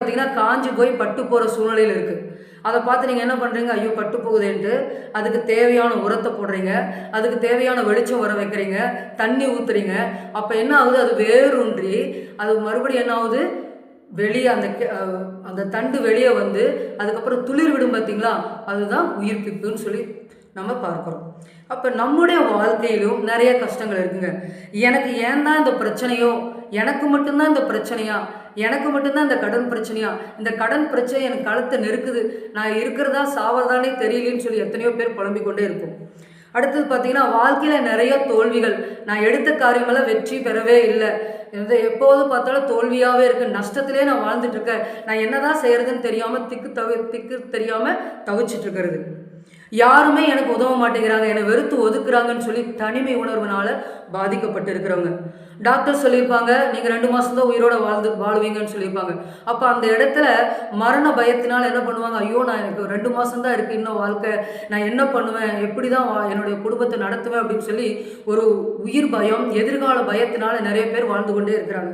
பார்த்தீங்கன்னா காஞ்சு போய் பட்டு போகிற சூழ்நிலையில் இருக்குது. அதை பார்த்து நீங்கள் என்ன பண்ணுறீங்க, ஐயோ பட்டு போகுதேன்ட்டு அதுக்கு தேவையான உரத்தை போடுறீங்க, அதுக்கு தேவையான வெளிச்சம் வர வைக்கிறீங்க, தண்ணி ஊற்றுறீங்க. அப்போ என்ன ஆகுது, அது வேரூன்றி அது மறுபடியும் என்ன ஆகுது, வெளியே அந்த தண்டு வெளியே வந்து அதுக்கப்புறம் துளிர் விடும் பார்த்தீங்களா, அதுதான் உயிர்ப்பிப்புன்னு சொல்லி நம்ம பார்க்குறோம். அப்போ நம்முடைய வாழ்க்கையிலும் நிறைய கஷ்டங்கள் இருக்குங்க. எனக்கு ஏன் தான் இந்த பிரச்சனையோ, எனக்கு மட்டும்தான் இந்த பிரச்சனையா, எனக்கு மட்டும்தான் இந்த கடன் பிரச்சனையா, இந்த கடன் பிரச்சனை எனக்கு கழுத்தை நெருக்குது, நான் இருக்கிறதா சாவதானே தெரியலன்னு சொல்லி எத்தனையோ பேர் புலம்பிக் கொண்டே இருக்கும். அடுத்தது பார்த்தீங்கன்னா வாழ்க்கையில் நிறைய தோல்விகள், நான் எடுத்த காரியமெல்லாம் வெற்றி பெறவே இல்லை, எப்போது பார்த்தாலும் தோல்வியாகவே இருக்குது, நஷ்டத்திலே நான் வாழ்ந்துட்டுருக்கேன், நான் என்னதான் செய்கிறதுன்னு தெரியாமல் திக்கு தெரியாமல் தவிச்சிட்ருக்கிறது. யாருமே எனக்கு உதவ மாட்டேங்கிறாங்க, என்னை வெறுத்து ஒதுக்குறாங்கன்னு சொல்லி தனிமை உணர்வுனால பாதிக்கப்பட்டு இருக்கிறவங்க. டாக்டர் சொல்லியிருப்பாங்க நீங்கள் 2 மாதம் தான் உயிரோட வாழ்வீங்கன்னு சொல்லியிருப்பாங்க. அப்போ அந்த இடத்துல மரண பயத்தினால் என்ன பண்ணுவாங்க, ஐயோ நான் எனக்கு 2 மாதம் தான் இருக்குது இன்னும் வாழ்க்கை, நான் என்ன பண்ணுவேன், எப்படி தான் என்னுடைய குடும்பத்தை நடத்துவேன் அப்படின்னு சொல்லி ஒரு உயிர் பயம், எதிர்கால பயத்தினால நிறைய பேர் வாழ்ந்து கொண்டே இருக்கிறாங்க.